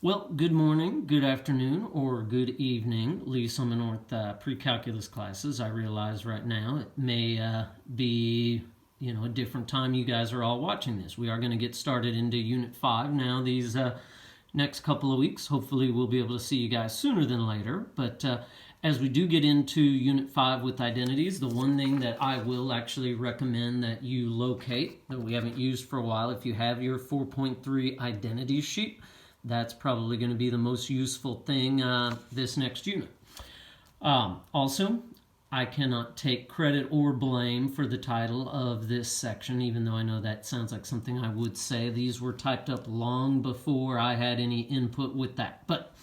Well, good morning, good afternoon, or good evening, LSN Pre-Calculus classes. I realize right now it may be a different time you guys are all watching this. We are going to get started into Unit 5 now these next couple of weeks. Hopefully we'll be able to see you guys sooner than later. But as we do get into Unit 5 with identities, the one thing that I will actually recommend that you locate that we haven't used for a while, if you have your 4.3 identities sheet, that's probably going to be the most useful thing this next unit. Also, I cannot take credit or blame for the title of this section, even though I know that sounds like something I would say. These were typed up long before I had any input with that. But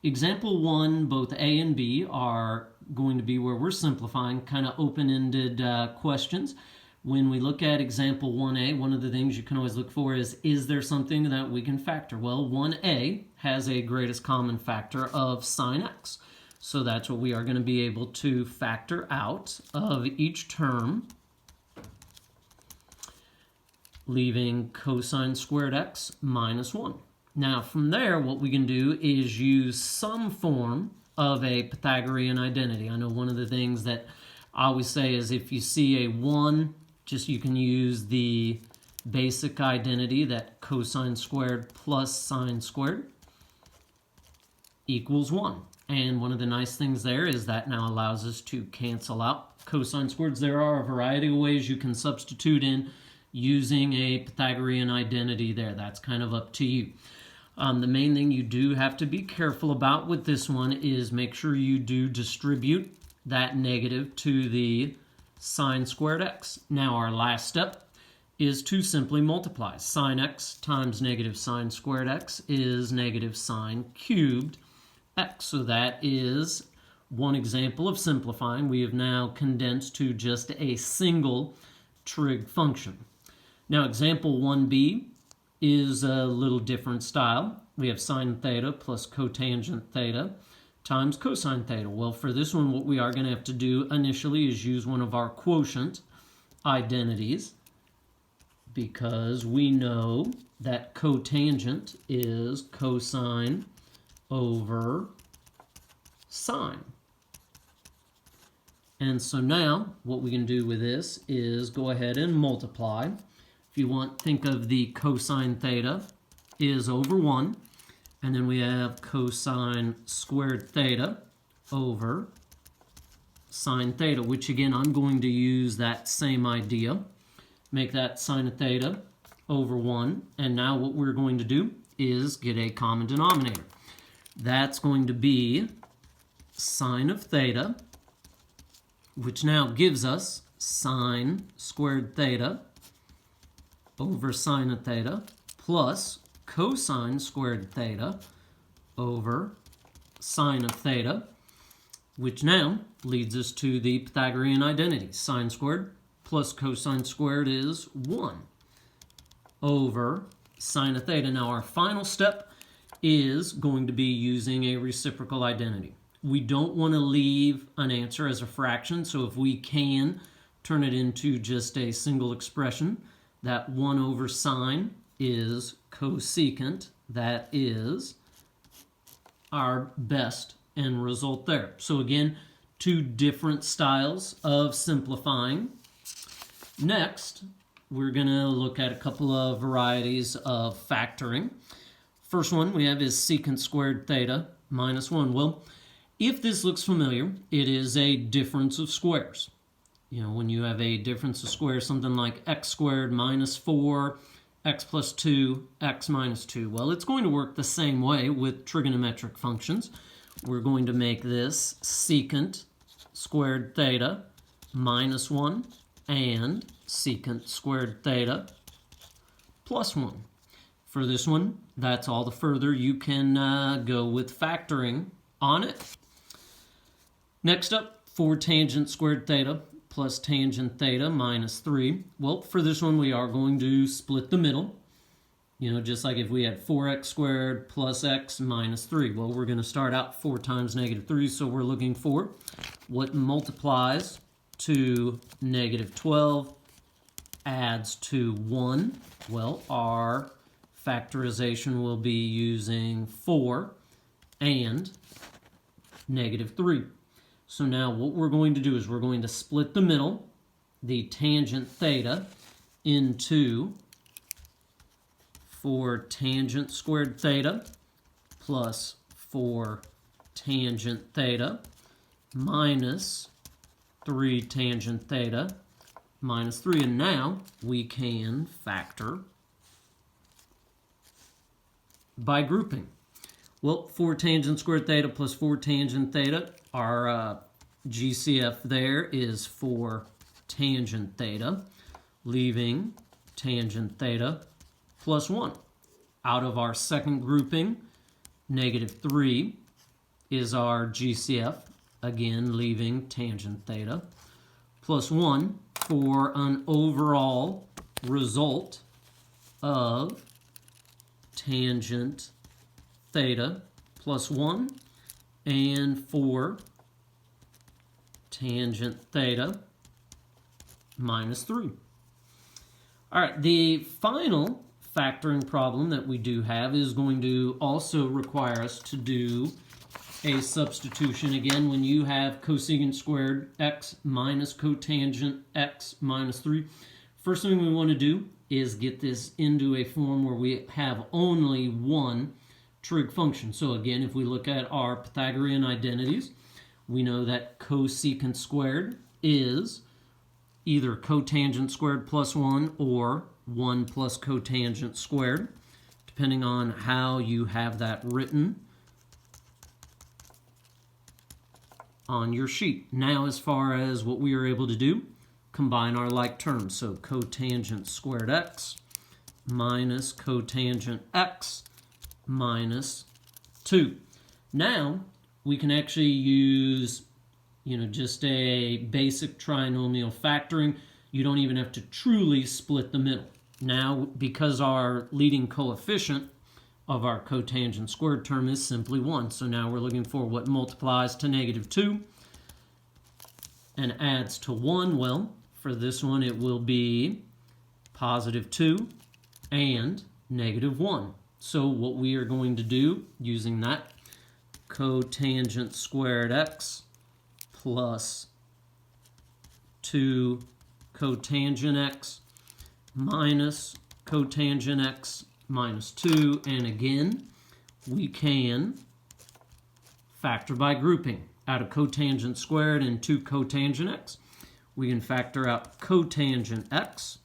example 1, both A and B are going to be where we're simplifying, kind of open-ended questions. When we look at example 1A, one of the things you can always look for is there something that we can factor? Well, 1A has a greatest common factor of sine x. So that's what we are going to be able to factor out of each term, leaving cosine squared x minus 1. Now, from there, what we can do is use some form of a Pythagorean identity. I know one of the things that I always say is if you see a 1, you can use the basic identity that cosine squared plus sine squared equals 1. And one of the nice things there is that now allows us to cancel out cosine squareds. There are a variety of ways you can substitute in using a Pythagorean identity there. That's kind of up to you. The main thing you do have to be careful about with this one is make sure you do distribute that negative to the sine squared x. Now our last step is to simply multiply. Sine x times negative sine squared x is negative sine cubed x. So that is one example of simplifying. We have now condensed to just a single trig function. Now example 1b is a little different style. We have sine theta plus cotangent theta times cosine theta. Well, for this one, what we are going to have to do initially is use one of our quotient identities, because we know that cotangent is cosine over sine. And so now what we can do with this is go ahead and multiply. If you want, think of the cosine theta is over 1. And then we have cosine squared theta over sine theta, which again, I'm going to use that same idea. Make that sine of theta over 1. And now what we're going to do is get a common denominator. That's going to be sine of theta, which now gives us sine squared theta over sine of theta plus cosine squared theta over sine of theta, which now leads us to the Pythagorean identity. Sine squared plus cosine squared is 1 over sine of theta. Now our final step is going to be using a reciprocal identity. We don't want to leave an answer as a fraction, so if we can turn it into just a single expression, that 1 over sine is cosecant. That is our best end result there. So again, two different styles of simplifying. Next, we're going to look at a couple of varieties of factoring. First one we have is secant squared theta minus 1. Well, if this looks familiar, it is a difference of squares. You know, when you have a difference of squares, something like x squared minus 4, x plus 2, x minus 2. Well, it's going to work the same way with trigonometric functions. We're going to make this secant squared theta minus 1 and secant squared theta plus 1. For this one, that's all the further you can go with factoring on it. Next up, 4 tangent squared theta plus tangent theta minus 3. Well, for this one, we are going to split the middle. You know, just like if we had 4x squared plus x minus 3. Well, we're going to start out 4 times negative 3, so we're looking for what multiplies to negative 12, adds to 1. Well, our factorization will be using 4 and -3. So now what we're going to do is we're going to split the middle, the tangent theta, into 4 tangent squared theta plus 4 tangent theta minus 3 tangent theta minus 3. And now we can factor by grouping. Well, 4 tangent squared theta plus 4 tangent theta, our GCF there is 4 tangent theta, leaving tangent theta plus 1. Out of our second grouping, -3 is our GCF, again leaving tangent theta plus 1 for an overall result of tangent theta plus 1 and 4 tangent theta minus 3. All right, the final factoring problem that we do have is going to also require us to do a substitution. Again, when you have cosecant squared x minus cotangent x minus 3, first thing we want to do is get this into a form where we have only one trig function. So again, if we look at our Pythagorean identities, we know that cosecant squared is either cotangent squared plus 1 or 1 plus cotangent squared, depending on how you have that written on your sheet. Now, as far as what we are able to do, combine our like terms. So cotangent squared x minus cotangent x minus 2. Now, we can actually use, just a basic trinomial factoring. You don't even have to truly split the middle. Now, because our leading coefficient of our cotangent squared term is simply 1. So now we're looking for what multiplies to -2 and adds to 1. Well, for this one, it will be +2 and -1. So what we are going to do using that, cotangent squared x plus 2 cotangent x minus cotangent x minus 2, and again, we can factor by grouping. Out of cotangent squared and 2 cotangent x, we can factor out cotangent x,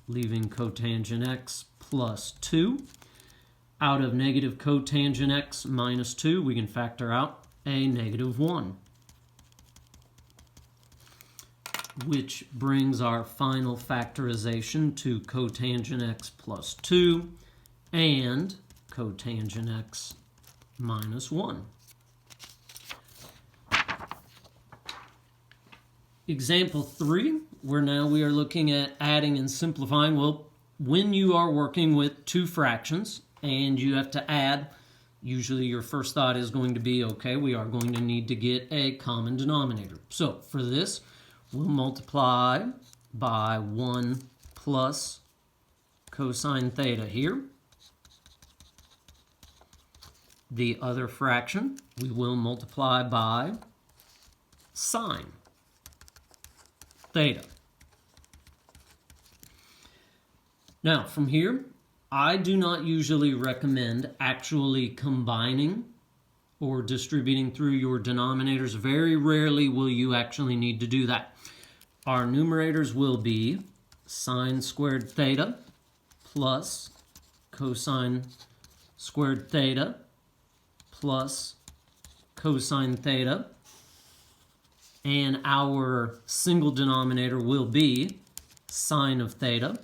leaving cotangent x plus 2. Out of negative cotangent x minus 2, we can factor out a -1. Which brings our final factorization to cotangent x plus 2 and cotangent x minus 1. Example 3, where now we are looking at adding and simplifying. Well, when you are working with two fractions and you have to add, usually your first thought is going to be, okay, we are going to need to get a common denominator. So for this, we'll multiply by 1 plus cosine theta here. The other fraction, we will multiply by sine theta. Now, from here, I do not usually recommend actually combining or distributing through your denominators. Very rarely will you actually need to do that. Our numerators will be sine squared theta plus cosine squared theta plus cosine theta, and our single denominator will be sine of theta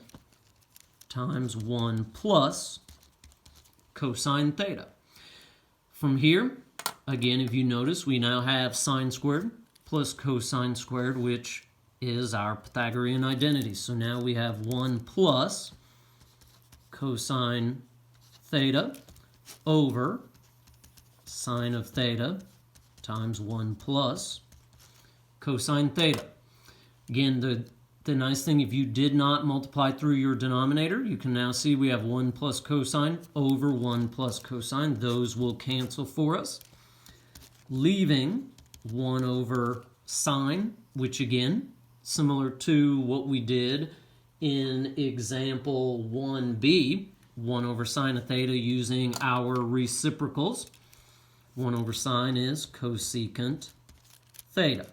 times 1 plus cosine theta. From here, again, if you notice, we now have sine squared plus cosine squared, which is our Pythagorean identity. So now we have 1 plus cosine theta over sine of theta times 1 plus cosine theta. Again, the the nice thing, if you did not multiply through your denominator, you can now see we have 1 plus cosine over 1 plus cosine. Those will cancel for us, leaving 1 over sine, which again, similar to what we did in example 1b, 1 over sine of theta using our reciprocals. 1 over sine is cosecant theta.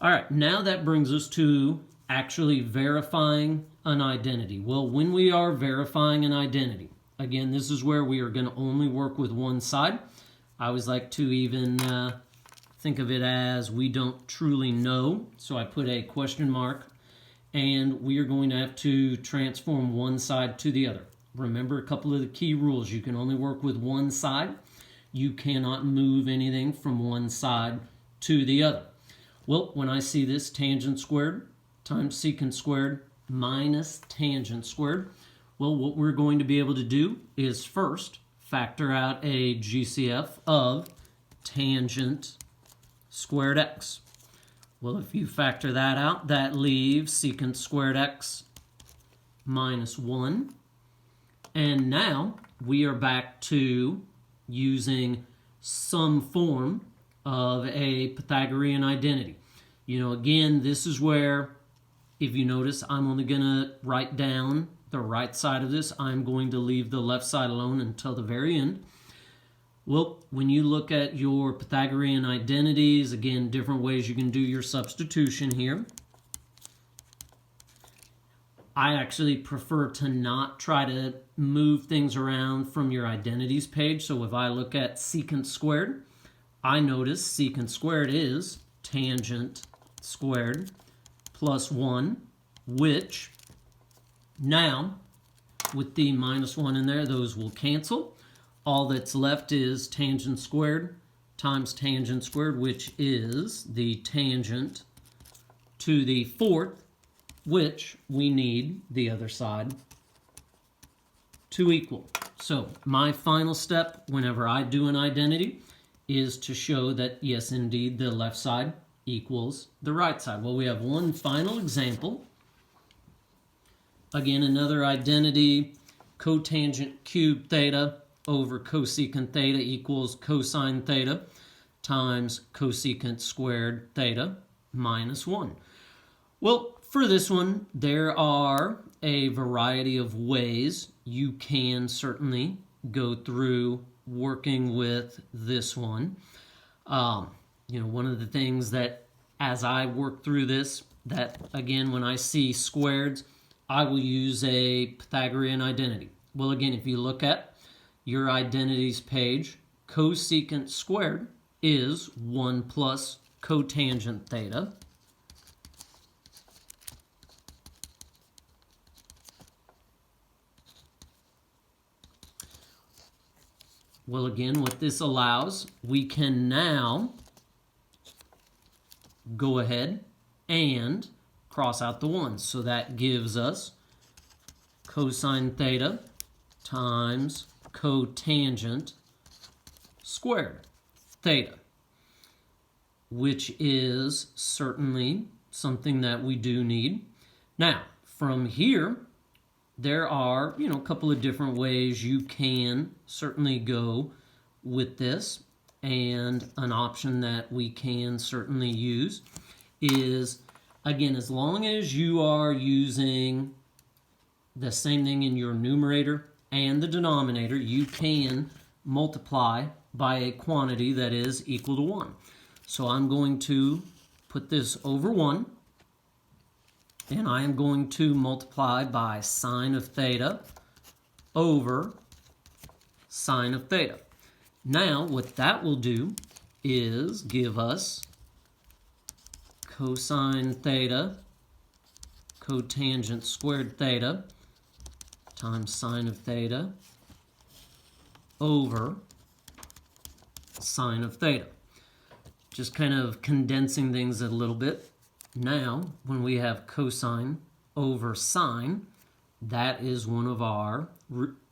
All right, now that brings us to actually verifying an identity. Well, when we are verifying an identity, again, this is where we are going to only work with one side. I always like to even think of it as we don't truly know. So I put a question mark, and we are going to have to transform one side to the other. Remember a couple of the key rules. You can only work with one side. You cannot move anything from one side to the other. Well, when I see this, tangent squared times secant squared minus tangent squared, well, what we're going to be able to do is first factor out a GCF of tangent squared x. Well, if you factor that out, that leaves secant squared x minus 1. And now we are back to using some form of a Pythagorean identity. You know, again, this is where, if you notice, I'm only going to write down the right side of this. I'm going to leave the left side alone until the very end. Well, when you look at your Pythagorean identities, again, different ways you can do your substitution here. I actually prefer to not try to move things around from your identities page. So if I look at secant squared, I notice secant squared is tangent squared plus 1, which now, with the minus 1 in there, those will cancel. All that's left is tangent squared times tangent squared, which is the tangent to the fourth, which we need the other side to equal. So my final step whenever I do an identity is to show that, yes, indeed, the left side equals the right side. Well, we have one final example. Again, another identity, cotangent cubed theta over cosecant theta equals cosine theta times cosecant squared theta minus 1. Well, for this one, there are a variety of ways you can certainly go through working with this one. You know, one of the things that as I work through this, that again, when I see squareds, I will use a Pythagorean identity. Well, again, if you look at your identities page, cosecant squared is 1 plus cotangent theta. Well, again, what this allows, we can now go ahead and cross out the 1. So that gives us cosine theta times cotangent squared theta, which is certainly something that we do need. Now, from here, there are, a couple of different ways you can certainly go with this. And an option that we can certainly use is, again, as long as you are using the same thing in your numerator and the denominator, you can multiply by a quantity that is equal to 1. So I'm going to put this over 1. And I am going to multiply by sine of theta over sine of theta. Now, what that will do is give us cosine theta cotangent squared theta times sine of theta over sine of theta. Just kind of condensing things a little bit. Now, when we have cosine over sine, that is one of our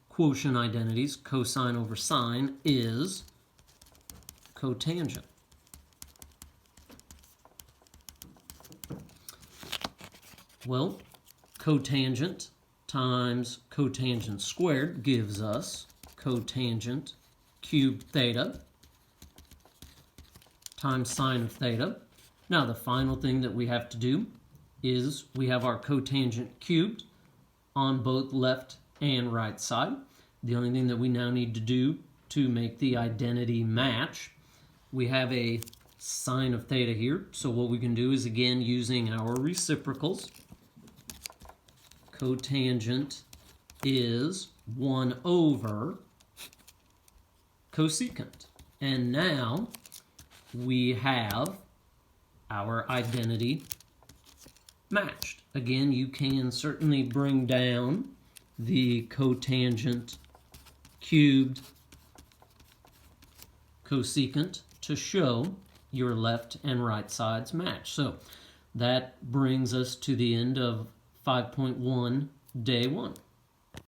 quotient identities. Cosine over sine is cotangent. Well, cotangent times cotangent squared gives us cotangent cubed theta times sine of theta. Now the final thing that we have to do is we have our cotangent cubed on both left and right side. The only thing that we now need to do to make the identity match, we have a sine of theta here. So what we can do is, again, using our reciprocals, cotangent is 1 over cosecant. And now we have our identity matched. Again, you can certainly bring down the cotangent cubed cosecant to show your left and right sides match. So that brings us to the end of 5.1 day 1.